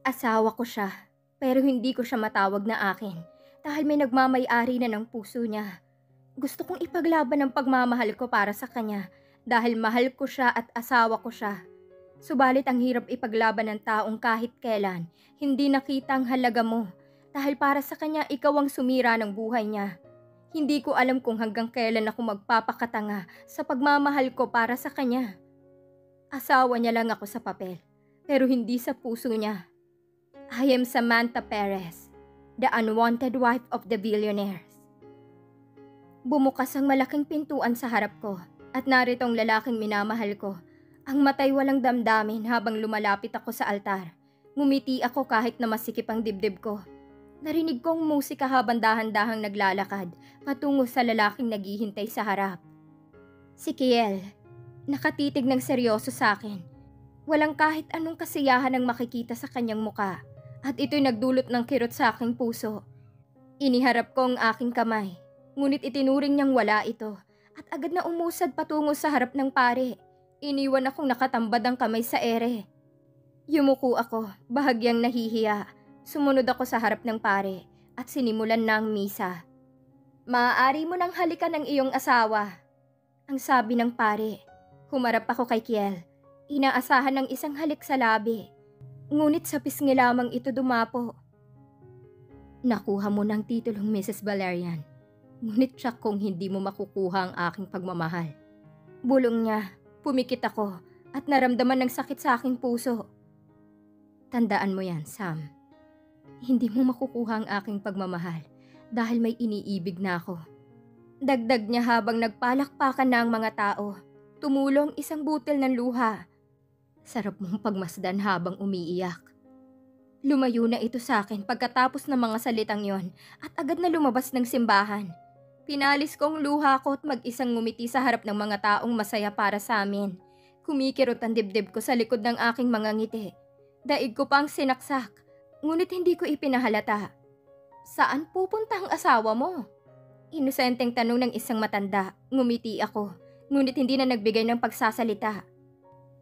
Asawa ko siya, pero hindi ko siya matawag na akin dahil may nagmamay-ari na ng puso niya. Gusto kong ipaglaban ang pagmamahal ko para sa kanya dahil mahal ko siya at asawa ko siya. Subalit ang hirap ipaglaban ng taong kahit kailan hindi nakita ang halaga mo dahil para sa kanya ikaw ang sumira ng buhay niya. Hindi ko alam kung hanggang kailan ako magpapakatanga sa pagmamahal ko para sa kanya. Asawa niya lang ako sa papel, pero hindi sa puso niya. I am Samantha Perez, the unwanted wife of the billionaires. Bumukas ang malaking pintuan sa harap ko at narito ang lalaking minamahal ko. Ang matay walang damdamin habang lumalapit ako sa altar. Ngumiti ako kahit na masikip ang dibdib ko. Narinig kong musika habang dahan-dahang naglalakad patungo sa lalaking naghihintay sa harap. Si Kiel, nakatitig ng seryoso sa akin. Walang kahit anong kasiyahan ang makikita sa kanyang muka at ito'y nagdulot ng kirot sa aking puso. Iniharap ko ang aking kamay, ngunit itinuring niyang wala ito at agad na umusad patungo sa harap ng pare. Iniwan akong nakatambad ang kamay sa ere. Yumuko ako, bahagyang nahihiya. Sumunod ako sa harap ng pare at sinimulan na ang misa. Maaari mo nang halikan ng iyong asawa, ang sabi ng pare. Humarap ako kay Kiel. Inaasahan ng isang halik sa labi. Ngunit sa pisngi lamang ito dumapo. Nakuha mo ng titulong Mrs. Valerian. Ngunit siya kung hindi mo makukuha ang aking pagmamahal. Bulong niya. Pumikit ako at naramdaman ng sakit sa aking puso. Tandaan mo yan, Sam. Hindi mo makukuha ang aking pagmamahal dahil may iniibig na ako. Dagdag niya habang nagpalakpakan na ang mga tao. Tumulong isang butil ng luha. Sarap mong pagmasdan habang umiiyak. Lumayo na ito sa akin pagkatapos ng mga salitang yon at agad na lumabas ng simbahan. Pinalis ko ang luha ko at mag-isang ngumiti sa harap ng mga taong masaya para sa amin. Kumikirot ang dibdib ko sa likod ng aking mga ngiti. Daig ko pang sinaksak, ngunit hindi ko ipinahalata. Saan pupunta ang asawa mo? Inosenteng tanong ng isang matanda. Ngumiti ako, ngunit hindi na nagbigay ng pagsasalita.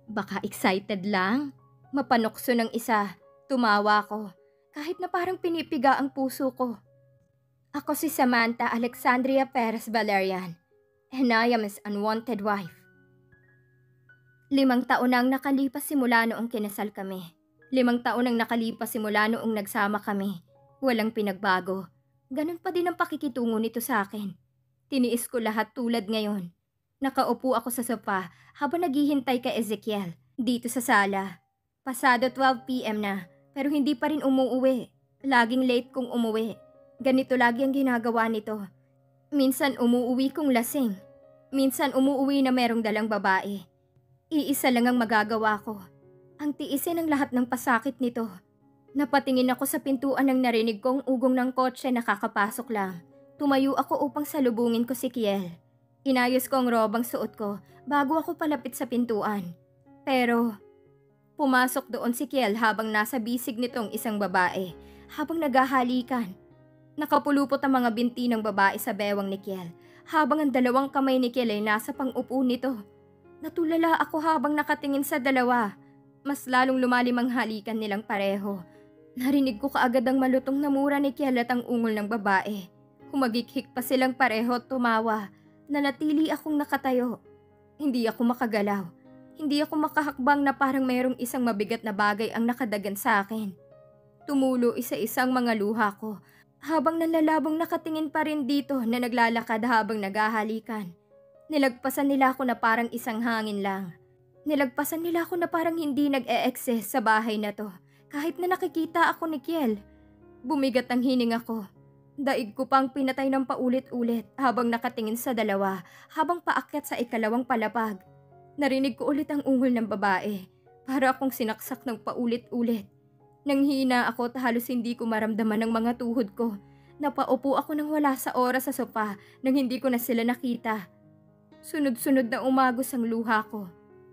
Baka excited lang? Mapanokso ng isa. Tumawa ko, kahit na parang pinipiga ang puso ko. Ako si Samantha Alexandria Perez Valerian, and I am his unwanted wife. 5 taon na ang nakalipas simula noong kinasal kami. 5 taon ang nakalipas simula noong nagsama kami. Walang pinagbago. Ganun pa din ang pakikitungo nito sa akin. Tiniis ko lahat tulad ngayon. Nakaupo ako sa sofa habang naghihintay kay Ezekiel dito sa sala. Pasado 12 p.m. na, pero hindi pa rin umuuwi. Laging late kung umuwi. Ganito lagi ang ginagawa nito. Minsan umuuwi kong lasing. Minsan umuuwi na merong dalang babae. Iisa lang ang magagawa ko. Ang tiisin ang lahat ng pasakit nito. Napatingin ako sa pintuan nang narinig kong ugong ng kotse na kakapasok lang. Tumayo ako upang salubungin ko si Kiel. Inayos ko ang robang suot ko bago ako palapit sa pintuan. Pero pumasok doon si Kiel habang nasa bisig nitong isang babae habang naghahalikan. Nakapulupot ang mga binti ng babae sa bewang ni Kiel habang ang dalawang kamay ni Kiel ay nasa pang-upo nito. Natulala ako habang nakatingin sa dalawa. Mas lalong lumalim ang halikan nilang pareho. Narinig ko kaagad ang malutong na mura ni Kiel at ang ungol ng babae. Humagikhik pa silang pareho at tumawa. Nanatili akong nakatayo. Hindi ako makagalaw. Hindi ako makahakbang na parang mayroong isang mabigat na bagay ang nakadagan sa akin. Tumulo isa-isang mga luha ko. Habang nanlalabong nakatingin pa rin dito na naglalakad habang naghahalikan. Nilagpasan nila ako na parang isang hangin lang. Nilagpasan nila ako na parang hindi nag-e-exist sa bahay na to. Kahit na nakikita ako ni Kiel. Bumigat ang hininga ko. Daig ko pang pinatay ng paulit-ulit habang nakatingin sa dalawa habang paakyat sa ikalawang palapag. Narinig ko ulit ang ungol ng babae. Para akong sinaksak ng paulit-ulit. Nanghina ako at halos hindi ko maramdaman ang mga tuhod ko. Napaupo ako nang wala sa oras sa sopa nang hindi ko na sila nakita. Sunod-sunod na umagos ang luha ko.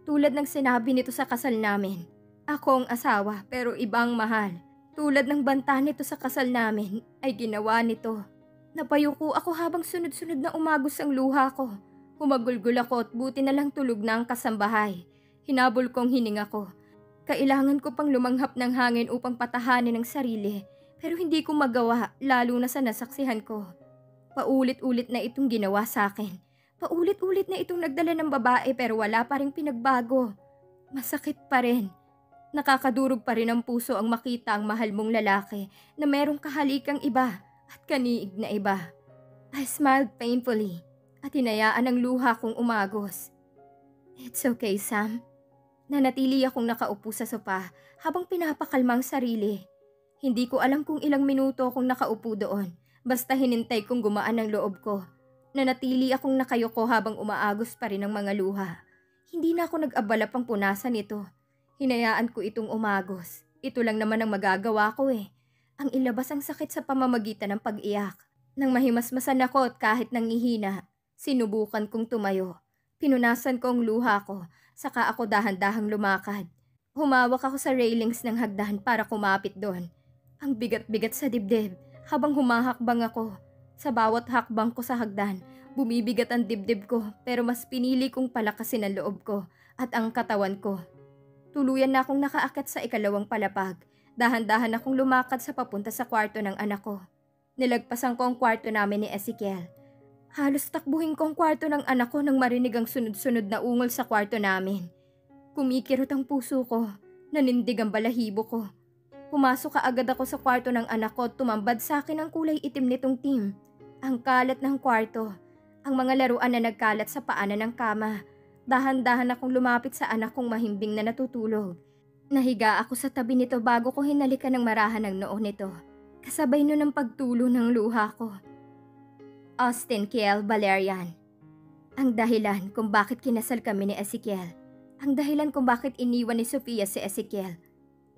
Tulad ng sinabi nito sa kasal namin. Ako ang asawa pero ibang mahal. Tulad ng banta nito sa kasal namin ay ginawa nito. Napayuko ako habang sunod-sunod na umagos ang luha ko. Humagulgol ako at buti na lang tulog na ang kasambahay. Hinabol kong hininga ko. Kailangan ko pang lumanghap ng hangin upang patahanin ang sarili, pero hindi ko magawa lalo na sa nasaksihan ko. Paulit-ulit na itong ginawa sa akin. Paulit-ulit na itong nagdala ng babae pero wala pa ring pinagbago. Masakit pa rin. Nakakadurog pa rin ang puso ang makita ang mahal mong lalaki na merong kahalikang iba at kaniig na iba. I smiled painfully at hinayaan ang luha kong umagos. It's okay, Sam. Nanatili akong nakaupo sa sopa habang pinapakalma ang sarili. Hindi ko alam kung ilang minuto akong nakaupo doon, basta hinintay kong gumaan ang loob ko. Nanatili akong nakayuko habang umaagos pa rin ang mga luha. Hindi na ako nag-abala pang punasan ito. Hinayaan ko itong umagos. Ito lang naman ang magagawa ko eh. Ang ilabas ang sakit sa pamamagitan ng pag-iyak. Nang mahimasmasan ako at kahit nangihina, sinubukan kong tumayo. Pinunasan ko ang luha ko, saka ako dahan-dahang lumakad. Humawak ako sa railings ng hagdan para kumapit doon. Ang bigat-bigat sa dibdib habang humahakbang ako. Sa bawat hakbang ko sa hagdan, bumibigat ang dibdib ko pero mas pinili kong palakasin ang loob ko at ang katawan ko. Tuluyan na akong nakaakyat sa ikalawang palapag. Dahan-dahan akong lumakad sa papunta sa kwarto ng anak ko. Nilagpasan ko ang kwarto namin ni Ezekiel. Halos takbuhin ko ang kwarto ng anak ko nang marinig ang sunod-sunod na ungol sa kwarto namin. Kumikirot ang puso ko, nanindig ang balahibo ko. Pumasok kaagad ako sa kwarto ng anak ko at tumambad sa akin ang kulay itim nitong team. Ang kalat ng kwarto, ang mga laruan na nagkalat sa paanan ng kama. Dahan-dahan akong lumapit sa anak kong mahimbing na natutulog. Nahiga ako sa tabi nito bago ko hinalikan ng marahan ng noo nito. Kasabay nun ang pagtulo ng luha ko. Austin Kiel Valerian. Ang dahilan kung bakit kinasal kami ni Ezekiel. Ang dahilan kung bakit iniwan ni Sofia si Ezekiel.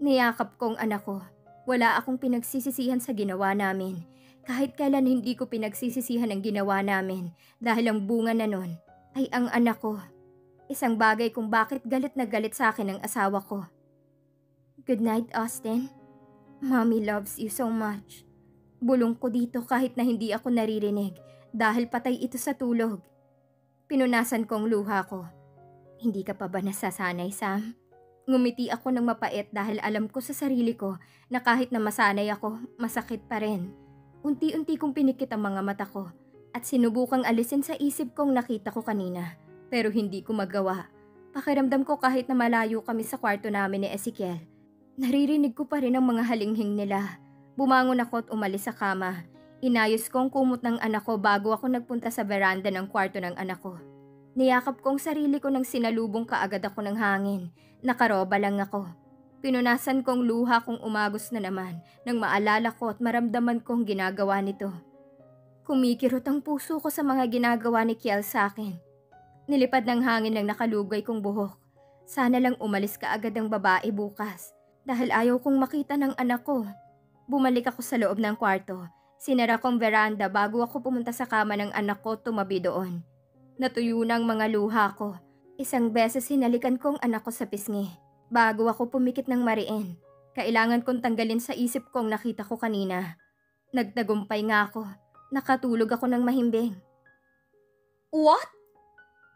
Niyakap ko ang anak ko. Wala akong pinagsisisihan sa ginawa namin. Kahit kailan hindi ko pinagsisisihan ang ginawa namin dahil ang bunga na nun ay ang anak ko. Isang bagay kung bakit galit na galit sa akin ang asawa ko. Good night, Austin. Mommy loves you so much. Bulong ko dito kahit na hindi ako naririnig dahil patay ito sa tulog. Pinunasan kong luha ko. Hindi ka pa ba nasasanay, Sam? Ngumiti ako ng mapait dahil alam ko sa sarili ko na kahit na masanay ako, masakit pa rin. Unti-unti kong pinikit ang mga mata ko at sinubukang alisin sa isip kong nakita ko kanina pero hindi ko magawa. Pakiramdam ko kahit na malayo kami sa kwarto namin ni Ezekiel. Naririnig ko pa rin ang mga halinghing nila. Bumangon ako at umalis sa kama. Inayos ko ang kumot ng anak ko bago ako nagpunta sa veranda ng kwarto ng anak ko. Niyakap ko ang sarili ko nang sinalubong kaagad ako ng hangin. Nakaroba lang ako. Pinunasan kong luha kong umagos na naman nang maalala ko at maramdaman kong ginagawa nito. Kumikirot ang puso ko sa mga ginagawa ni Kiel sa akin. Nilipad ng hangin ng nakalugay kong buhok. Sana lang umalis kaagad ang babae bukas dahil ayaw kong makita ng anak ko. Bumalik ako sa loob ng kwarto. Sinara kong veranda bago ako pumunta sa kama ng anak ko tumabi doon. Natuyo na ang mga luha ko. Isang beses hinalikan ko ang anak ko sa pisngi. Bago ako pumikit ng mariin, kailangan kong tanggalin sa isip kong nakita ko kanina. Nagtagumpay nga ako. Nakatulog ako ng mahimbing. What?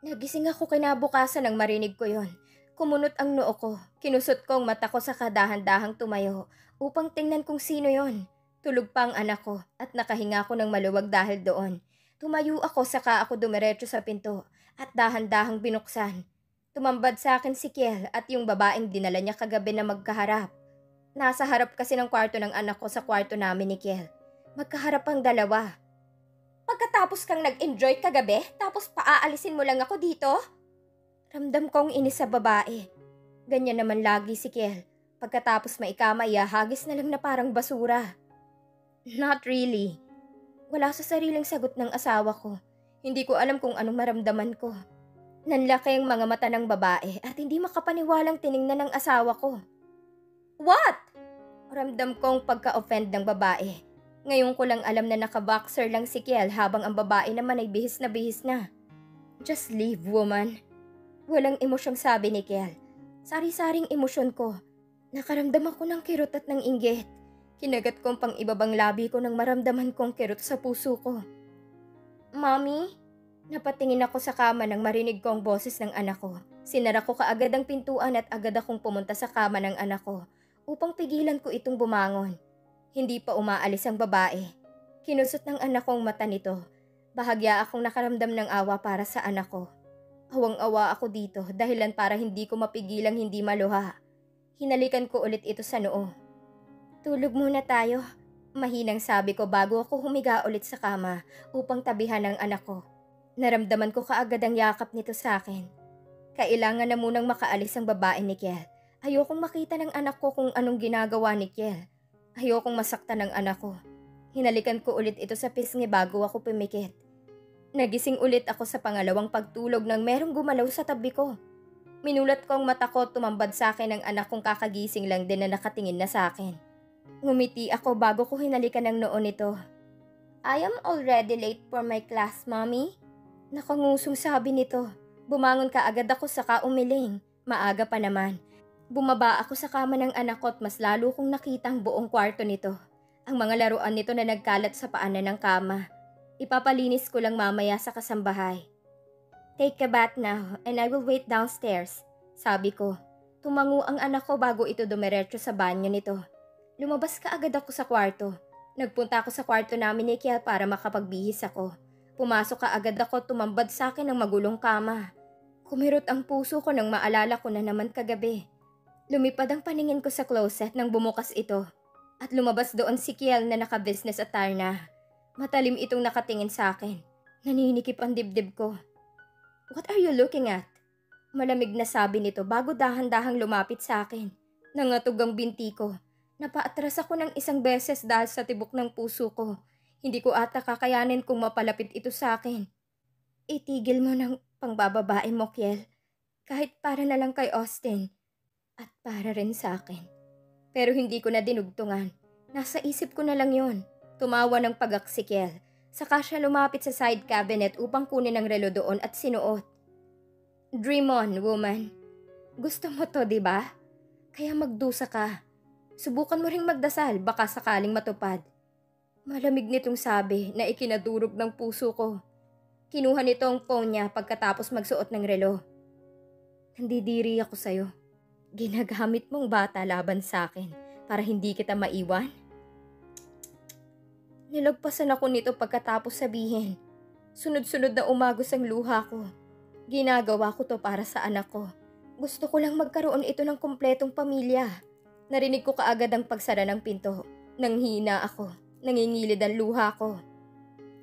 Nagising ako kinabukasan nang marinig ko yon. Kumunot ang noo ko. Kinusot ko ang mata ko sa kadahan-dahang tumayo upang tingnan kung sino yon. Tulog pa ang anak ko at nakahinga ako ng maluwag dahil doon. Tumayo ako saka ako dumiretso sa pinto at dahan-dahang binuksan. Tumambad sa akin si Kiel at yung babaeng dinala niya kagabi na magkaharap. Nasa harap kasi ng kwarto ng anak ko sa kwarto namin ni Kiel. Magkaharap ang dalawa. Pagkatapos kang nag-enjoy kagabi, tapos paaalisin mo lang ako dito? Ramdam kong inis sa babae. Ganyan naman lagi si Kiel. Pagkatapos maikama, ihahagis na lang na parang basura. Not really. Wala sa sariling sagot ng asawa ko. Hindi ko alam kung anong maramdaman ko. Nanlaki ang mga mata ng babae at hindi makapaniwalang tiningnan ng asawa ko. What? Ramdam kong pagka-offend ng babae. Ngayon ko lang alam na naka-boxer lang si Kiel habang ang babae naman ay bihis na bihis na. Just leave, woman. Walang emosyong sabi ni Kiel. Sari-saring emosyon ko. Nakaramdam ako ng kirot at ng inggit. Kinagat kong pang ibabang labi ko nang maramdaman kong kirot sa puso ko. Mommy? Napatingin ako sa kama nang marinig ko ang boses ng anak ko. Sinara ko kaagad ang pintuan at agad akong pumunta sa kama ng anak ko upang pigilan ko itong bumangon. Hindi pa umaalis ang babae. Kinusot ng anak ko ang mata nito. Bahagya akong nakaramdam ng awa para sa anak ko. Awang-awa ako dito dahilan para hindi ko mapigilang hindi maluha. Hinalikan ko ulit ito sa noo. Tulog muna tayo. Mahinang sabi ko bago ako humiga ulit sa kama upang tabihan ang anak ko. Naramdaman ko kaagad ang yakap nito sa akin. Kailangan na munang makaalis ang babae ni Kiel. Ayokong makita ng anak ko kung anong ginagawa ni Kiel. Ayokong masaktan ng anak ko. Hinalikan ko ulit ito sa pisngi bago ako pumikit. Nagising ulit ako sa pangalawang pagtulog nang merong gumalaw sa tabi ko. Minulat ko ang mata ko, tumambad sa akin ang anak kong kakagising lang din na nakatingin na sa akin. Ngumiti ako bago ko hinalikan ang noo nito. I am already late for my class, Mommy. Nakangusong sabi nito. Bumangon ka agad ako saka umiling. Maaga pa naman. Bumaba ako sa kama ng anak ko at mas lalo kong nakita ang buong kwarto nito. Ang mga laruan nito na nagkalat sa paanan ng kama. Ipapalinis ko lang mamaya sa kasambahay. Take a bath now and I will wait downstairs, sabi ko. Tumango ang anak ko bago ito dumiretso sa banyo nito. Lumabas ka agad ako sa kwarto. Nagpunta ako sa kwarto namin ni Kiel para makapagbihis ako. Pumasok ka agad ako, tumambad sa akin ng magulong kama. Kumirot ang puso ko nang maalala ko na naman kagabi. Lumipad ang paningin ko sa closet nang bumukas ito. At lumabas doon si Kiel na naka-business attire na. Matalim itong nakatingin sa akin. Naninikip ang dibdib ko. What are you looking at? Malamig na sabi nito bago dahan-dahang lumapit sa akin. Nangatog ang binti ko. Napaatras ako ng isang beses dahil sa tibok ng puso ko. Hindi ko ata kakayanin kung mapalapit ito sa akin. Itigil mo ng pangbababae mo, Kiel. Kahit para na lang kay Austin. At para rin sa akin. Pero hindi ko na dinugtungan. Nasa isip ko na lang yon. Tumawa ng pagak si Kiel. Saka siya lumapit sa side cabinet upang kunin ang relo doon at sinuot. Dream on, woman. Gusto mo to, di ba? Kaya magdusa ka. Subukan mo ring magdasal, baka sakaling matupad. Malamig nitong sabi na ikinadurog ng puso ko. Kinuha nito ang phone niya pagkatapos magsuot ng relo. Nandidiri ako sa'yo. Ginagamit mong bata laban sa akin para hindi kita maiwan? Nilagpasan ako nito pagkatapos sabihin. Sunod-sunod na umagos ang luha ko. Ginagawa ko to para sa anak ko. Gusto ko lang magkaroon ito ng kumpletong pamilya. Narinig ko kaagad ang pagsara ng pinto. Nanghina ako. Nangingilid ang luha ko.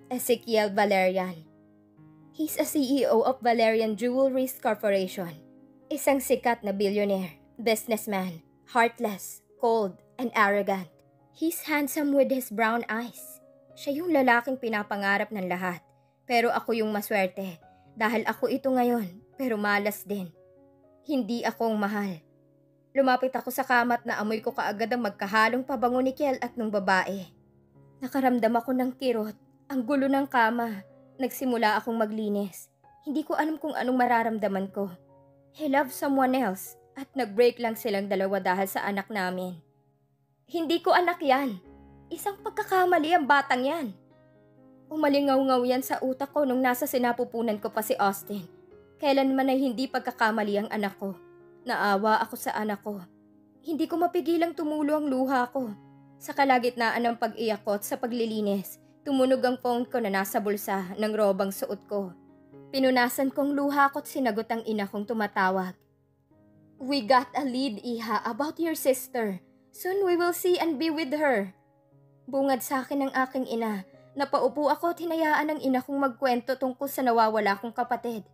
Ezekiel Valerian. He's a CEO of Valerian Jewelries Corporation. Isang sikat na billionaire, businessman, heartless, cold, and arrogant. He's handsome with his brown eyes. Siya yung lalaking pinapangarap ng lahat. Pero ako yung maswerte. Dahil ako ito ngayon, pero malas din. Hindi akong mahal. Lumapit ako sa kama at naamoy ko kaagad ang magkahalong pabango ni Kiel at nung babae. Nakaramdam ako ng kirot, ang gulo ng kama. Nagsimula akong maglinis. Hindi ko alam kung anong mararamdaman ko. He loves someone else at nag-break lang silang dalawa dahil sa anak namin. Hindi ko anak yan. Isang pagkakamali ang batang yan. Umalingaw-ngaw yan sa utak ko nung nasa sinapupunan ko pa si Austin. Kailanman ay hindi pagkakamali ang anak ko. Naawa ako sa anak ko. Hindi ko mapigilang tumulo ang luha ko. Sa kalagitnaan ng pag-iyak ko at sa paglilinis, tumunog ang phone ko na nasa bulsa ng robang suot ko. Pinunasan kong luha ko at sinagot ang ina kong tumatawag. We got a lead, Iha, about your sister. Soon we will see and be with her. Bungad sa akin ng aking ina. Napaupo ako at hinayaan ng ina kong magkwento tungkol sa nawawala kong kapatid.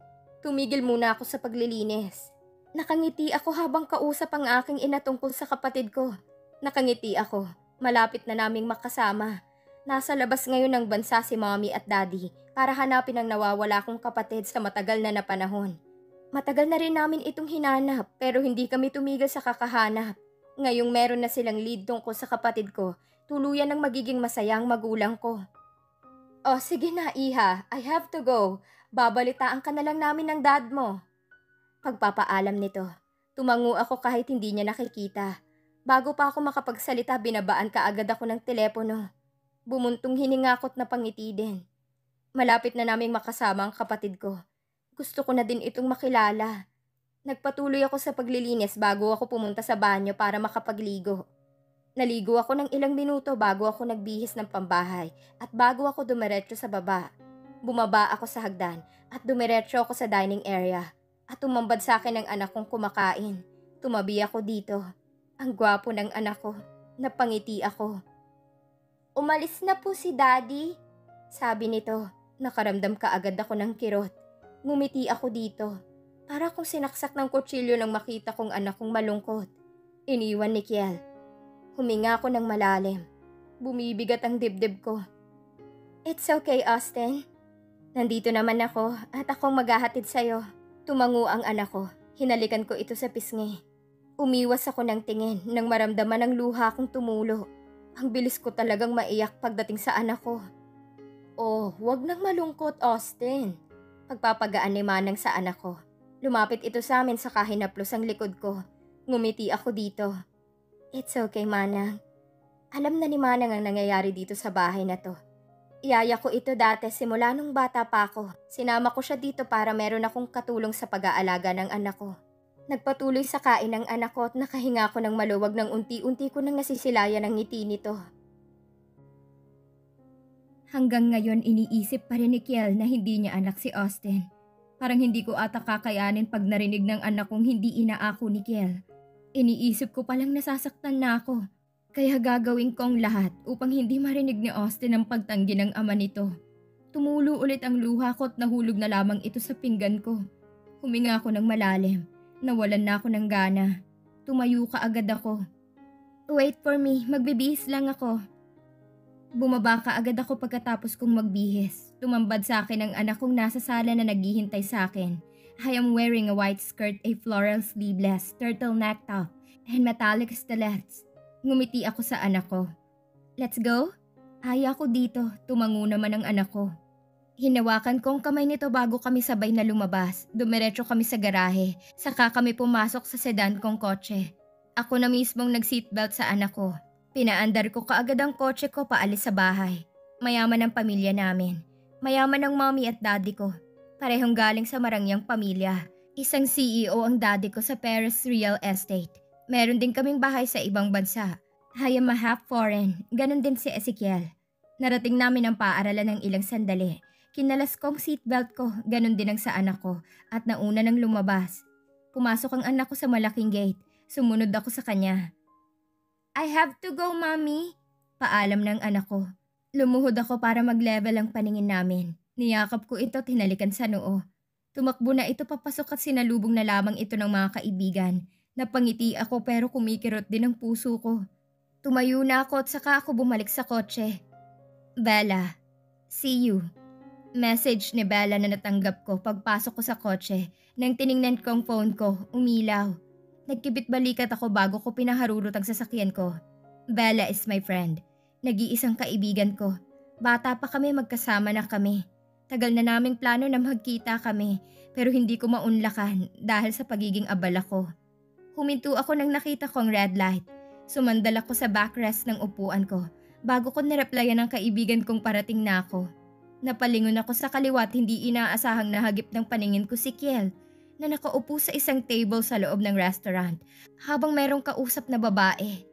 Tumigil muna ako sa paglilinis. Nakangiti ako habang kausap ang aking ina tungkol sa kapatid ko. Nakangiti ako. Malapit na naming makasama. Nasa labas ngayon ng bansa si Mommy at Daddy para hanapin ang nawawala kong kapatid sa matagal na panahon. Matagal na rin namin itong hinanap pero hindi kami tumigil sa kakahanap. Ngayong meron na silang lead tungkol sa kapatid ko, tuluyan ng magiging masayang magulang ko. Oh, sige na, Iha. I have to go. Babalitaan ka na lang namin ng dad mo. Pagpapaalam nito, tumango ako kahit hindi niya nakikita. Bago pa ako makapagsalita, binabaan ka agad ako ng telepono. Bumuntong hininga ko't napangiti din. Malapit na naming makasama ang kapatid ko. Gusto ko na din itong makilala. Nagpatuloy ako sa paglilinis bago ako pumunta sa banyo para makapagligo. Naligo ako ng ilang minuto bago ako nagbihis ng pambahay at bago ako dumiretso sa baba. Bumaba ako sa hagdan at dumiretso ako sa dining area at tumambad sa akin ang anak kong kumakain. Tumabi ako dito. Ang gwapo ng anak ko. Napangiti ako. "Umalis na po si Daddy," sabi nito. Nakaramdam kaagad ako ng kirot. Ngumiti ako dito. Para kung sinaksak ng kutsilyo nang makita kong anak kong malungkot. Iniwan ni Kiel. Huminga ako ng malalim. Bumibigat ang dibdib ko. "It's okay, Austin. Nandito naman ako at akong maghahatid sa'yo." Tumango ang anak ko. Hinalikan ko ito sa pisngi. Umiwas ako ng tingin nang maramdaman ang luha kong tumulo. Ang bilis ko talagang maiyak pagdating sa anak ko. "Oh, wag nang malungkot, Austin." Pagpapagaan ni Manang sa anak ko. Lumapit ito sa amin sa hinaplos ang likod ko. Ngumiti ako dito. "It's okay, Manang." Alam na ni Manang ang nangyayari dito sa bahay na to. Iyaya ko ito dati simula nung bata pa ako. Sinama ko siya dito para meron akong katulong sa pag-aalaga ng anak ko. Nagpatuloy sa kain ng anak ko at nakahinga ko ng maluwag nang unti-unti ko nang nasisilayan ang ngiti nito. Hanggang ngayon iniisip pa rin ni Kiel na hindi niya anak si Austin. Parang hindi ko ata kakayanin pag narinig ng anak kong hindi inaako ni Kiel. Iniisip ko palang nasasaktan na ako. Kaya gagawin ko ang lahat upang hindi marinig ni Austin ang pagtanggi ng ama nito. Tumulo ulit ang luha ko at nahulog na lamang ito sa pinggan ko. Huminga ako ng malalim. Nawalan na ako ng gana. Tumayo ka agad ako. "Wait for me, magbibihis lang ako." Bumaba ka agad ako pagkatapos kong magbihis. Tumambad sa akin ang anak kong nasa sala na naghihintay sa akin. I am wearing a white skirt, a floral sleeveless, turtleneck top, and metallic stilettos. Ngumiti ako sa anak ko. "Let's go?" Aya ko dito, tumango naman ang anak ko. Hinawakan ko ang kamay nito bago kami sabay na lumabas. Dumiretso kami sa garahe, saka kami pumasok sa sedan kong kotse. Ako na mismong nag-seatbelt sa anak ko. Pinaandar ko kaagad ang kotse ko paalis sa bahay. Mayaman ang pamilya namin. Mayaman ang mommy at daddy ko. Parehong galing sa marangyang pamilya. Isang CEO ang daddy ko sa Paris Real Estate. Meron din kaming bahay sa ibang bansa. I am a half foreign. Ganon din si Ezekiel. Narating namin ang paaralan ng ilang sandali. Kinalas ko ang seatbelt ko, ganon din ang sa anak ko, at nauna nang lumabas. Pumasok ang anak ko sa malaking gate. Sumunod ako sa kanya. "I have to go, mommy," paalam ng anak ko. Lumuhod ako para mag-level ang paningin namin. Niyakap ko ito at hinalikan sa noo. Tumakbo na ito papasok at sinalubong na lamang ito ng mga kaibigan. Napangiti ako pero kumikirot din ang puso ko. Tumayo na ako at saka ako bumalik sa kotse. "Bella, see you." Message ni Bella na natanggap ko pagpasok ko sa kotse. Nang tiningnan ko ang phone ko, umilaw. Nagkibit balikat ako bago ko pinaharurot ang sasakyan ko. Bella is my friend. Nag-iisang kaibigan ko. Bata pa kami, magkasama na kami. Tagal na naming plano na magkita kami pero hindi ko maunlakan dahil sa pagiging abala ko. Huminto ako nang nakita ko ang red light. Sumandal ako sa backrest ng upuan ko bago ko nireplyan ng kaibigan kong parating na ako. Napalingon ako sa kaliwa at hindi inaasahang nahagip ng paningin ko si Kiel na nakaupo sa isang table sa loob ng restaurant habang mayroong kausap na babae.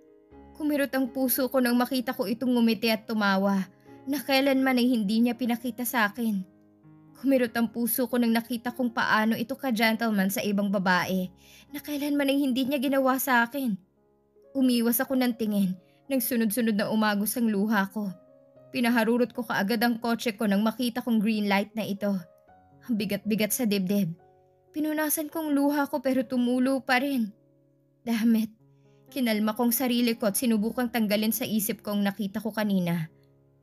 Kumirot ang puso ko nang makita ko itong ngumiti at tumawa na kailanman ay hindi niya pinakita sa akin. Kumirot ang puso ko nang nakita kung paano ito ka-gentleman sa ibang babae na kailanman ay hindi niya ginawa sa akin. Umiwas ako ng tingin nang sunod-sunod na umagos ang luha ko. Pinaharurot ko kaagad ang kotse ko nang makita kong green light na ito. Ang bigat-bigat sa dibdib. Pinunasan kong luha ko pero tumulo pa rin. Dammit. Kinalma kong sarili ko at sinubukang tanggalin sa isip ko ang nakita ko kanina.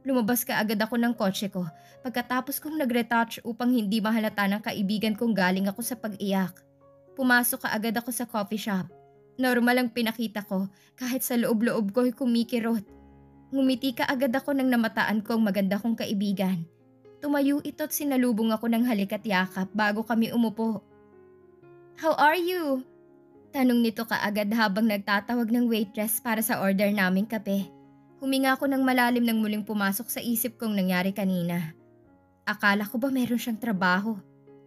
Lumabas kaagad ako ng kotse ko pagkatapos kong nag-retouch upang hindi mahalata ng kaibigan kong galing ako sa pag-iyak. Pumasok kaagad ako sa coffee shop. Normal ang pinakita ko kahit sa loob-loob ko ay kumikirot. Ngumiti kaagad ako nang namataan ko ang maganda kong kaibigan. Tumayo ito at sinalubong ako ng halik at yakap bago kami umupo. "How are you?" Tanong nito kaagad habang nagtatawag ng waitress para sa order naming kape. Huminga ako ng malalim nang muling pumasok sa isip kong nangyari kanina. Akala ko ba meron siyang trabaho?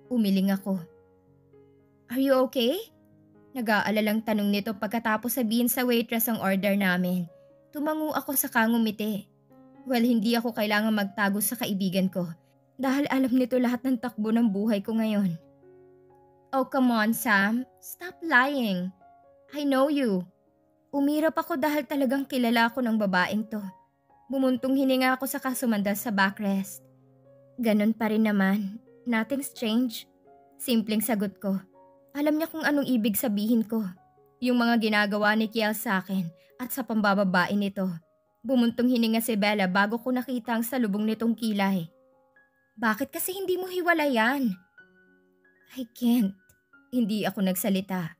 Umiling ako. Are you okay? Nag-aalalang tanong nito pagkatapos sabihin sa waitress ang order namin. Tumango ako sa ngumiti. Well, hindi ako kailangan magtago sa kaibigan ko dahil alam nito lahat ng takbo ng buhay ko ngayon. Oh, come on, Sam. Stop lying. I know you. Umirap ako dahil talagang kilala ko ng babaeng to. Bumuntong hininga ako sa sumandal sa backrest. Ganon pa rin naman. Nothing's changed. Simpleng sagot ko. Alam niya kung anong ibig sabihin ko. Yung mga ginagawa ni Kiel sa akin at sa pambababae nito. Bumuntong hininga si Bella bago ko nakita ang salubong nitong kilay. Bakit kasi hindi mo hiwalayan? I can't. Hindi ako nagsalita.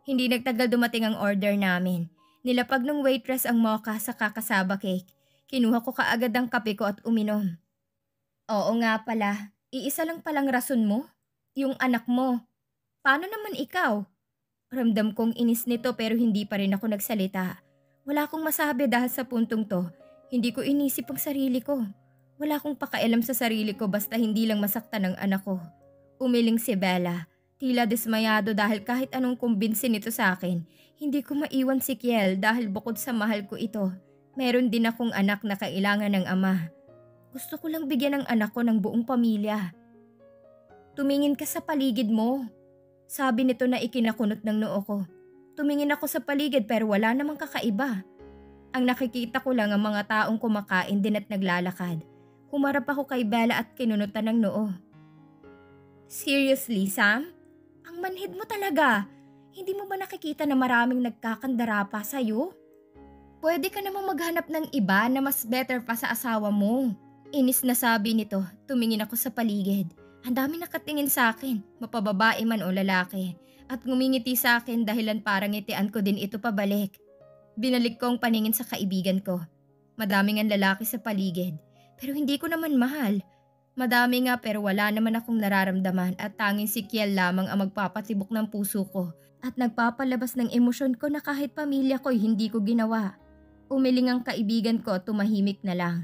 Hindi nagtagal dumating ang order namin. Nilapag ng waitress ang mocha sa kakasaba cake. Kinuha ko kaagad ang kape ko at uminom. Oo nga pala, iisa lang palang rason mo? Yung anak mo. Paano naman ikaw? Ramdam kong inis nito pero hindi pa rin ako nagsalita. Wala akong masabi dahil sa puntong to. Hindi ko inisip ang sarili ko. Wala akong pakailam sa sarili ko basta hindi lang masaktan ang anak ko. Umiling si Bella. Tila dismayado dahil kahit anong kumbinsin nito sa akin, hindi ko maiwan si Kiel dahil bukod sa mahal ko ito, meron din akong anak na kailangan ng ama. Gusto ko lang bigyan ng anak ko ng buong pamilya. Tumingin ka sa paligid mo. Sabi nito na ikinakunot ng noo ko. Tumingin ako sa paligid pero wala namang kakaiba. Ang nakikita ko lang ang mga taong kumakain din at naglalakad. Humarap ako kay Bella at kinunutan ng noo. Seriously, Sam? Ang manhid mo talaga. Hindi mo ba nakikita na maraming nagkakandara pa sa'yo? Pwede ka namang maghanap ng iba na mas better pa sa asawa mo. Inis na sabi nito, tumingin ako sa paligid. Ang dami nakatingin sa akin, mapababae man o lalaki. At ngumingiti sa akin dahilan parang ngitian ko din ito pabalik. Binalik ko ang paningin sa kaibigan ko. Madaming ang lalaki sa paligid, pero hindi ko naman mahal. Madami nga pero wala naman akong nararamdaman at tanging si Kiel lamang ang magpapatibok ng puso ko at nagpapalabas ng emosyon ko na kahit pamilya ko'y hindi ko ginawa. Umiling ang kaibigan ko at tumahimik na lang.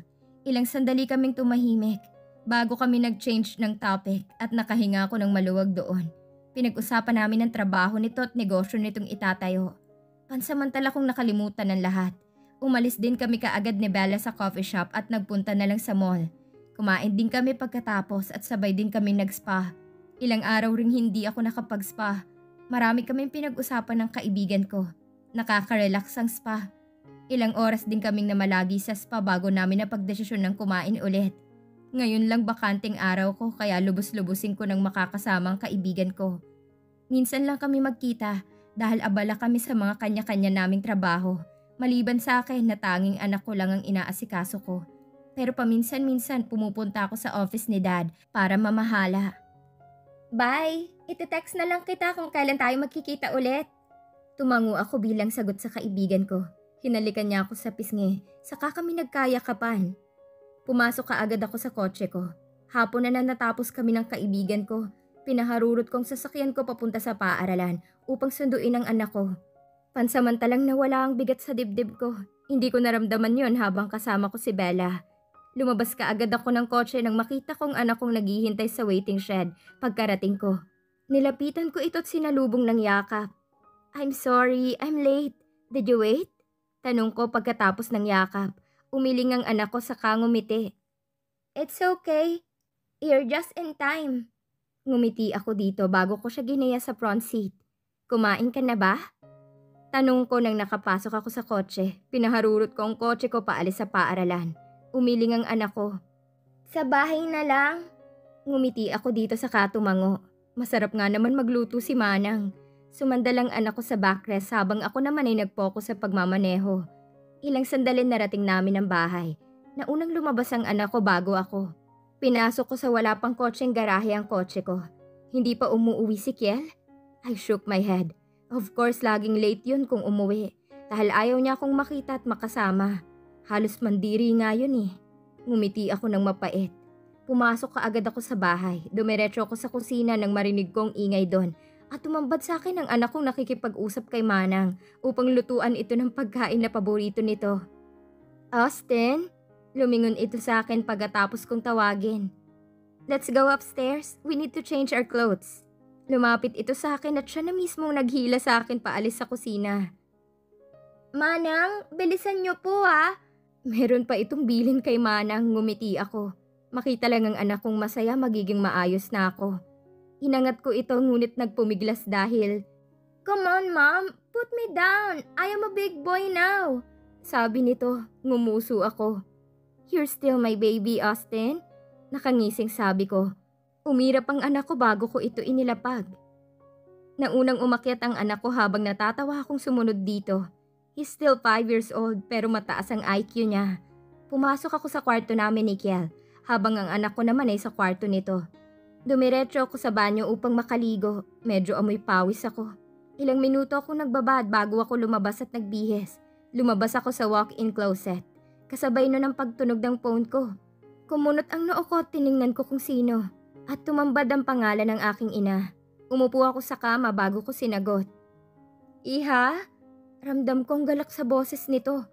Ilang sandali kaming tumahimik. Bago kami nag-change ng topic at nakahinga ako ng maluwag doon. Pinag-usapan namin ang trabaho nito at negosyo nitong itatayo. Pansamantala kong nakalimutan ng lahat. Umalis din kami kaagad ni Bella sa coffee shop at nagpunta na lang sa mall. Kumain din kami pagkatapos at sabay din kami nag-spa. Ilang araw ring hindi ako nakapag-spa. Marami kaming pinag-usapan ng kaibigan ko. Nakaka-relax ang spa. Ilang oras din kaming namalagi sa spa bago namin napagdesisyon ng kumain ulit. Ngayon lang bakanting araw ko kaya lubos-lubusin ko ng makakasamang kaibigan ko. Minsan lang kami magkita dahil abala kami sa mga kanya-kanya naming trabaho. Maliban sa akin na tanging anak ko lang ang inaasikaso ko. Pero paminsan-minsan pumupunta ako sa office ni Dad para mamahala. Bye! Ite-text na lang kita kung kailan tayo magkikita ulit. Tumango ako bilang sagot sa kaibigan ko. Hinalikan niya ako sa pisngi, saka kami nagkayakapan. Pumasok kaagad ako sa kotse ko. Hapon na natapos kami ng kaibigan ko. Pinaharurot kong sasakyan ko papunta sa paaralan upang sunduin ang anak ko. Pansamantalang nawala ang bigat sa dibdib ko. Hindi ko naramdaman yon habang kasama ko si Bella. Lumabas kaagad ako ng kotse nang makita kong anak kong naghihintay sa waiting shed pagkarating ko. Nilapitan ko ito at sinalubong ng yakap. I'm sorry, I'm late. Did you wait? Tanong ko pagkatapos ng yakap. Umiling ang anak ko sa ngumiti. It's okay. You're just in time. Ngumiti ako dito bago ko siya ginaya sa front seat. Kumain ka na ba? Tanong ko nang nakapasok ako sa kotse. Pinaharurot ko ang kotse ko paalis sa paaralan. Umiling ang anak ko. Sa bahay na lang. Ngumiti ako dito sa katumango. Masarap nga naman magluto si Manang. Sumandal ang anak ko sa backrest habang ako naman ay nag-focus sa pagmamaneho. Ilang sandali narating namin ang bahay. Naunang lumabas ang anak ko bago ako. Pinasok ko sa wala pang kotseng garahe ang kotse ko. Hindi pa umuwi si Kiel? I shook my head. Of course, laging late yun kung umuwi. Dahil ayaw niya akong makita at makasama. Halos mandiri nga yun eh. Ngumiti ako ng mapait. Pumasok kaagad ako sa bahay. Dumiretso ako sa kusina nang marinig kong ingay doon. At tumambad sa akin ang anak kong nakikipag-usap kay Manang upang lutuan ito ng pagkain na paborito nito. Austin? Lumingon ito sa akin pagkatapos kong tawagin. Let's go upstairs. We need to change our clothes. Lumapit ito sa akin at siya na mismong naghila sa akin paalis sa kusina. Manang, bilisan niyo po ah. Meron pa itong bilin kay Manang, ngumiti ako. Makita lang ang anak kong masaya, magiging maayos na ako. Inangat ko ito ngunit nagpumiglas dahil, "Come on mom, put me down. I am a big boy now." Sabi nito, ngumuso ako. "You're still my baby, Austin?" Nakangising sabi ko. Umirap ang anak ko bago ko ito inilapag. Naunang umakyat ang anak ko habang natatawa akong sumunod dito. He's still 5 years old pero mataas ang IQ niya. Pumasok ako sa kwarto namin ni Kiel habang ang anak ko naman ay sa kwarto nito. Dumiretso ako sa banyo upang makaligo. Medyo amoy pawis ako. Ilang minuto akong nagbabad bago ako lumabas at nagbihis. Lumabas ako sa walk-in closet. Kasabay nun ang pagtunog ng phone ko. Kumunot ang noo ko at tiningnan ko kung sino. At tumambad ang pangalan ng aking ina. Umupo ako sa kama bago ko sinagot. "Iha?" Ramdam kong galak sa boses nito.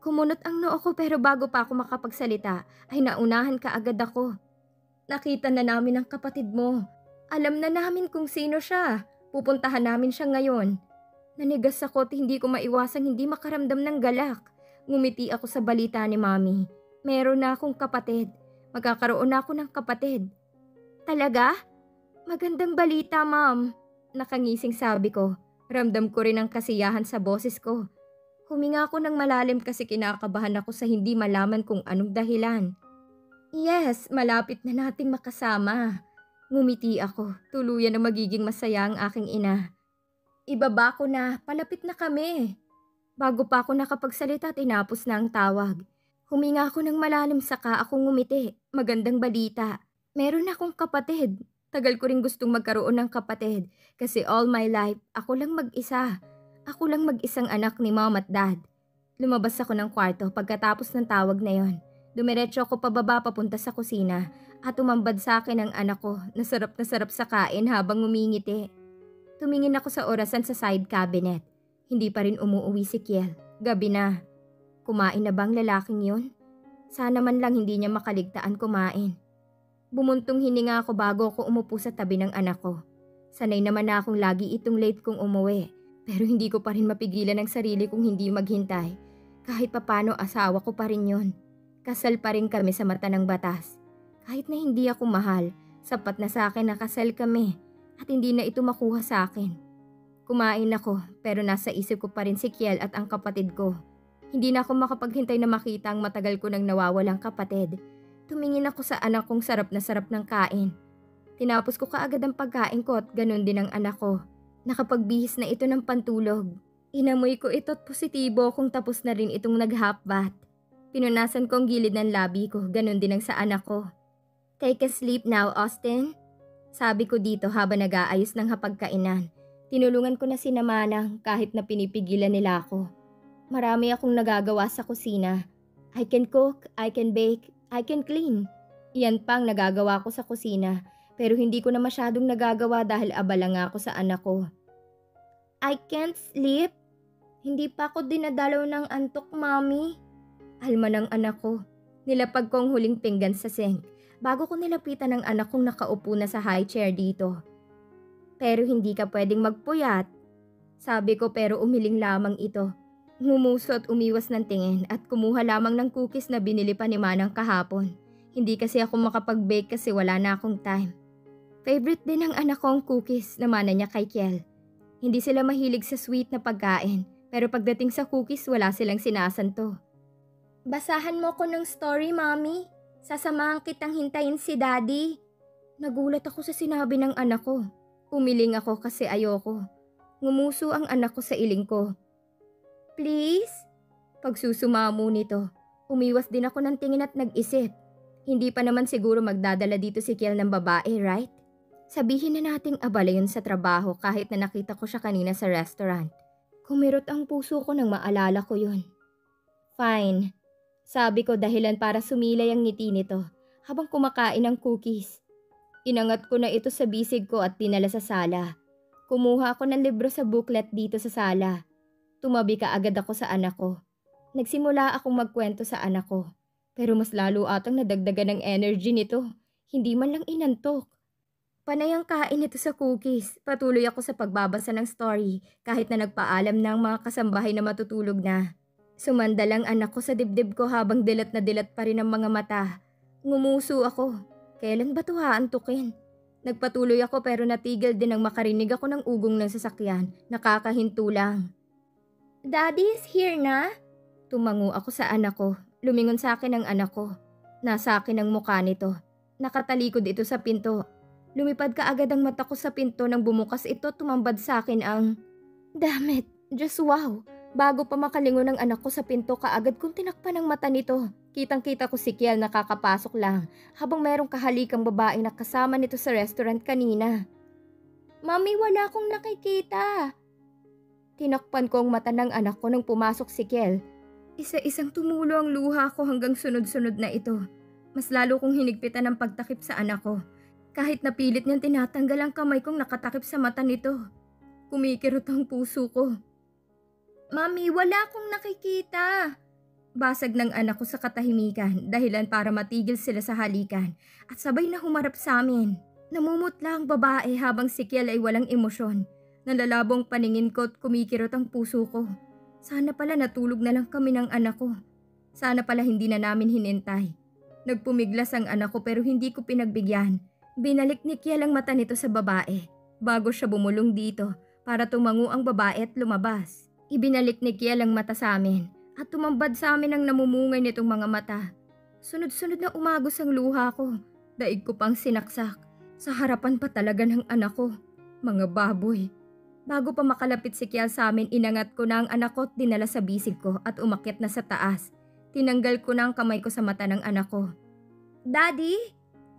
Kumunot ang noo ko pero bago pa ako makapagsalita ay naunahan kaagad ako. "Nakita na namin ang kapatid mo. Alam na namin kung sino siya. Pupuntahan namin siya ngayon." Nanigas ako at hindi ko maiwasang hindi makaramdam ng galak. Ngumiti ako sa balita ni Mami. Meron na akong kapatid. Magkakaroon na ako ng kapatid. "Talaga? Magandang balita, Ma'am." Nakangising sabi ko. Ramdam ko rin ang kasiyahan sa boses ko. Huminga ako ng malalim kasi kinakabahan ako sa hindi malaman kung anong dahilan. "Yes, malapit na nating makasama." Ngumiti ako. Tuluyan na magiging masaya ang aking ina. "Ibaba ko na, palapit na kami." Bago pa ako nakapagsalita, tinapos na ang tawag. Huminga ako ng malalim saka akong ngumiti. Magandang balita. Meron akong kapatid. Tagal ko rin gustong magkaroon ng kapatid kasi all my life, ako lang mag-isa. Ako lang mag-isang anak ni mom at dad. Lumabas ako ng kwarto pagkatapos ng tawag na yon. Dumiretso ako pababa papunta sa kusina at tumambad sa akin ang anak ko na sarap sa kain habang ngumingiti. Tumingin ako sa orasan sa side cabinet. Hindi pa rin umuuwi si Kiel. Gabi na. Kumain na bang lalaking yon? Sana man lang hindi niya makaligtaan kumain. Bumuntong hininga ako bago ako umupo sa tabi ng anak ko. Sanay naman na akong lagi itong late kung umuwi. Pero hindi ko pa rin mapigilan ang sarili kong hindi maghintay. Kahit papano asawa ko pa rin yon. Kasal pa rin kami sa mata ng batas. Kahit na hindi ako mahal, sapat na sa akin na kasal kami at hindi na ito makuha sa akin. Kumain ako pero nasa isip ko pa rin si Kiel at ang kapatid ko. Hindi na ako makapaghintay na makita ang matagal ko nang nawawalang kapatid. Tumingin ako sa anak kong sarap ng kain. Tinapos ko kaagad ang pagkain ko at ganun din ang anak ko. Nakapagbihis na ito ng pantulog. Inamoy ko ito at positibo kung tapos na rin itong nag-half bath. Pinunasan ko ang gilid ng labi ko, ganun din ang sa anak ko. "Take a sleep now, Austin." Sabi ko dito habang nag-aayos ng hapagkainan. Tinulungan ko na si Manang kahit na pinipigilan nila ako. Marami akong nagagawa sa kusina. I can cook, I can bake, I can clean. Iyan pang nagagawa ko sa kusina pero hindi ko na masyadong nagagawa dahil abala nga ako sa anak ko. "I can't sleep. Hindi pa ako dinadalaw ng antok, Mommy." Alma ng anak ko. Nilapag ko ang huling pinggan sa sink bago ko nilapitan ang anak kong nakaupo na sa high chair dito. "Pero hindi ka pwedeng magpuyat." Sabi ko pero umiling lamang ito. Ngumuso at umiwas ng tingin at kumuha lamang ng cookies na binili pa ni Manang kahapon. Hindi kasi ako makapag-bake kasi wala na akong time. Favorite din ng anak ko ang cookies na mana niya kay Kiel. Hindi sila mahilig sa sweet na pagkain pero pagdating sa cookies wala silang sinasanto. "Basahan mo ko ng story, Mommy. Sasamahan kitang hintayin si Daddy." Nagulat ako sa sinabi ng anak ko. Umiling ako kasi ayoko. Ngumuso ang anak ko sa iling ko. "Please?" Pagsusumamo nito. Umiwas din ako ng tingin at nag-isip. Hindi pa naman siguro magdadala dito si Kiel ng babae, right? Sabihin na nating abala yun sa trabaho kahit na nakita ko siya kanina sa restaurant. Kumirot ang puso ko nang maalala ko yun. "Fine." Sabi ko dahilan para sumilay ang ngiti nito habang kumakain ng cookies. Inangat ko na ito sa bisig ko at dinala sa sala. Kumuha ako ng libro sa booklet dito sa sala. Tumabi kaagad ako sa anak ko. Nagsimula akong magkwento sa anak ko. Pero mas lalo atang nadagdagan ng energy nito. Hindi man lang inantok. Panay ang kain ito sa cookies. Patuloy ako sa pagbabasa ng story kahit na nagpaalam na ang mga kasambahay na matutulog na. Sumandal ang anak ko sa dibdib ko habang dilat na dilat pa rin ang mga mata. Ngumuso ako. Kailan ba ito haantukin? Nagpatuloy ako pero natigil din nang makarinig ako ng ugong ng sasakyan. Nakakahinto lang. Daddy is here na? Tumango ako sa anak ko. Lumingon sa akin ang anak ko. Nasa akin ang mukha nito. Nakatalikod ito sa pinto. Lumipad ka agad ang mata ko sa pinto nang bumukas ito tumambad sa akin ang... Damn it! Just wow! Bago pa makalingon ang anak ko sa pinto kaagad kong tinakpan ang mata nito. Kitang-kita ko si Kiel nakakapasok lang habang merong kahalikang babaeng nakasama nito sa restaurant kanina. Mami, wala akong nakikita. Tinakpan ko ang mata ng anak ko nang pumasok si Kiel. Isa-isang tumulo ang luha ko hanggang sunod-sunod na ito. Mas lalo kong hinigpitan ang pagtakip sa anak ko. Kahit napilit niyang tinatanggal ang kamay kong nakatakip sa mata nito. Kumikirot ang puso ko. Mami, wala akong nakikita. Basag ng anak ko sa katahimikan dahilan para matigil sila sa halikan at sabay na humarap sa amin. Namumutla ang babae habang si Kiel ay walang emosyon. Nalalabong paningin ko at kumikirot ang puso ko. Sana pala natulog na lang kami ng anak ko. Sana pala hindi na namin hinintay. Nagpumiglas ang anak ko pero hindi ko pinagbigyan. Binalik ni Kiel ang mata nito sa babae bago siya bumulong dito para tumango ang babae at lumabas. Ibinalik ni Kiel ang mata sa amin at tumambad sa amin ang namumungay nitong mga mata. Sunod-sunod na umagos ang luha ko. Daig ko pang sinaksak. Sa harapan pa talaga ng anak ko. Mga baboy. Bago pa makalapit si Kiel sa amin, inangat ko na ang anak ko at dinala sa bisig ko at umakyat na sa taas. Tinanggal ko na ang kamay ko sa mata ng anak ko. Daddy!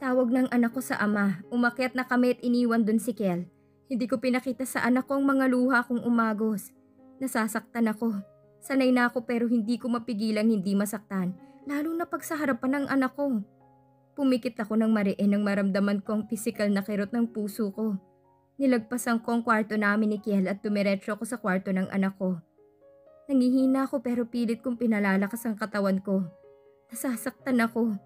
Tawag ng anak ko sa ama. Umakyat na kami at iniwan dun si Kiel. Hindi ko pinakita sa anak ko ang mga luha kong umagos. Nasasaktan ako. Sanay na ako pero hindi ko mapigilang hindi masaktan. Lalo na pag sa harapan ng anak ko. Pumikit ako ng mariin nang maramdaman ko ang pisikal na kirot ng puso ko. Nilagpasan ko ang kwarto namin ni Kiel at dumiretso ako sa kwarto ng anak ko. Nangihina ako pero pilit kong pinalalakas ang katawan ko. Nasasaktan ako.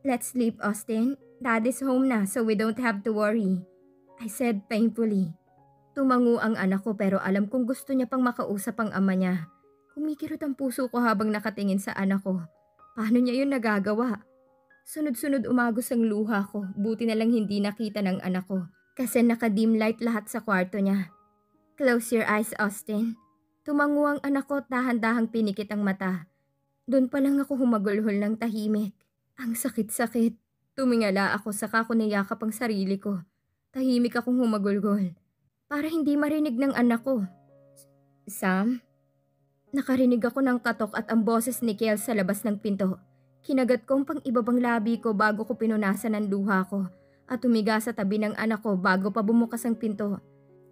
Let's sleep, Austin. Daddy's home na so we don't have to worry. I said painfully. Tumango ang anak ko pero alam kong gusto niya pang makausap ang ama niya. Kumikirot ang puso ko habang nakatingin sa anak ko. Paano niya yun nagagawa? Sunod-sunod umagos ang luha ko. Buti na lang hindi nakita ng anak ko. Kasi naka-dim light lahat sa kwarto niya. Close your eyes, Austin. Tumango ang anak ko at dahan-dahang pinikit ang mata. Doon pa lang ako humagulhol ng tahimik. Ang sakit-sakit. Tumingala ako saka ko niyakap ang sarili ko. Tahimik akong humagulgol. Para hindi marinig ng anak ko. Sam? Nakarinig ako ng katok at ang boses ni Kiel sa labas ng pinto. Kinagat ko ang pang-ibabang labi ko bago ko pinunasan ang luha ko at tumiga sa tabi ng anak ko bago pa bumukas ang pinto.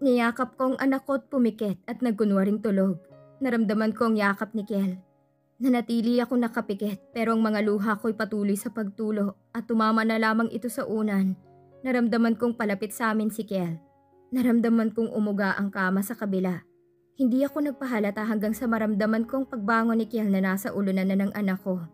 Niyakap ko ang anak ko at pumikit at nagkunwaring tulog. Naramdaman ko ang yakap ni Kiel. Nanatili ako nakapikit pero ang mga luha ko'y patuloy sa pagtulo at tumama na lamang ito sa unan. Naramdaman kong palapit sa amin si Kiel. Naramdaman kong umuga ang kama sa kabila. Hindi ako nagpahalata hanggang sa maramdaman kong pagbangon ni Kiel na nasa ulunan na ng anak ko.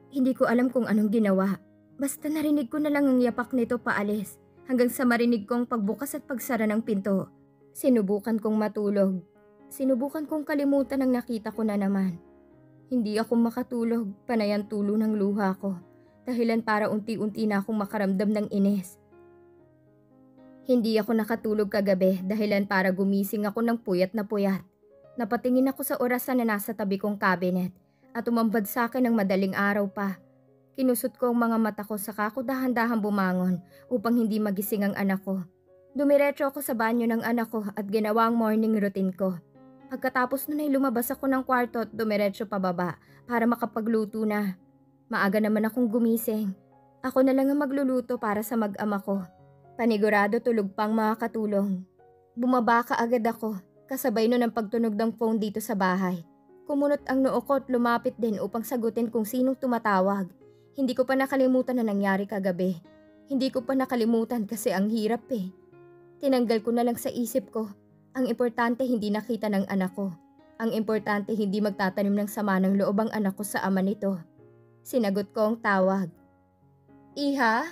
Hindi ko alam kung anong ginawa. Basta narinig ko na lang ang yapak nito paalis hanggang sa marinig kong pagbukas at pagsara ng pinto. Sinubukan kong matulog. Sinubukan kong kalimutan ang nakita ko na naman. Hindi ako makatulog, panay ang tulo ng luha ko. Dahilan para unti-unti na akong makaramdam ng inis. Hindi ako nakatulog kagabi dahilan para gumising ako ng puyat na puyat. Napatingin ako sa orasan na nasa tabi kong cabinet at umambad sa akin ng madaling araw pa. Kinusot ko ang mga mata ko saka ako dahan-dahan bumangon upang hindi magising ang anak ko. Dumiretso ako sa banyo ng anak ko at ginawa ang morning routine ko. Pagkatapos nun ay lumabas ako ng kwarto at dumiretso pababa para makapagluto na. Maaga naman akong gumising. Ako na lang ang magluluto para sa mag-ama ko. Panigurado tulog pang makakatulong. Bumaba ka agad ako, kasabay nun ang pagtunog ng phone dito sa bahay. Kumunot ang noo ko at lumapit din upang sagutin kung sinong tumatawag. Hindi ko pa nakalimutan na nangyari kagabi. Hindi ko pa nakalimutan kasi ang hirap eh. Tinanggal ko na lang sa isip ko. Ang importante hindi nakita ng anak ko. Ang importante hindi magtatanim ng sama ng loob ang anak ko sa ama nito. Sinagot ko ang tawag. Iha,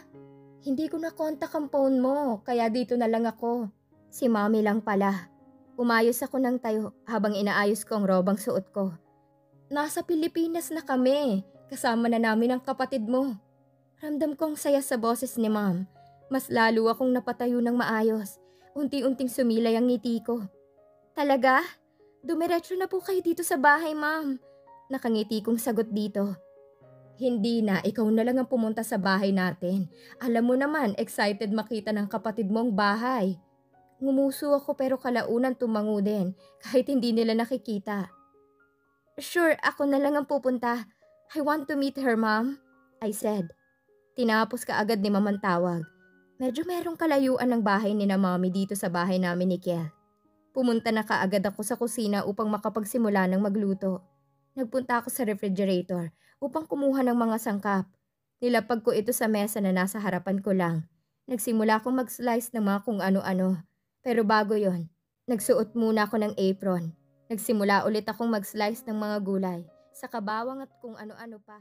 hindi ko na-contact ang phone mo, kaya dito na lang ako. Si Mommy lang pala. Umayos ako ng tayo habang inaayos ko ang robang suot ko. Nasa Pilipinas na kami, kasama na namin ang kapatid mo. Ramdam kong saya sa boses ni Ma'am. Mas lalo akong napatayo ng maayos. Unti-unting sumilay ang ngiti ko. Talaga? Dumiretso na po kayo dito sa bahay, Ma'am. Nakangiti kong sagot dito. Hindi na, ikaw na lang ang pumunta sa bahay natin. Alam mo naman, excited makita ng kapatid mong bahay. Ngumuso ako pero kalaunan tumango din kahit hindi nila nakikita. Sure, ako na lang ang pupunta. I want to meet her, Ma'am, I said. Tinapos ka agad ni Ma'am ang tawag. Medyo merong kalayuan ng bahay ni na Mommy dito sa bahay namin ni Kiel. Pumunta na kaagad ako sa kusina upang makapagsimula ng magluto. Nagpunta ako sa refrigerator upang kumuha ng mga sangkap. Nilapag ko ito sa mesa na nasa harapan ko lang. Nagsimula akong mag-slice ng mga kung ano-ano. Pero bago yon, nagsuot muna ako ng apron. Nagsimula ulit akong mag-slice ng mga gulay, sa kabawang at kung ano-ano pa.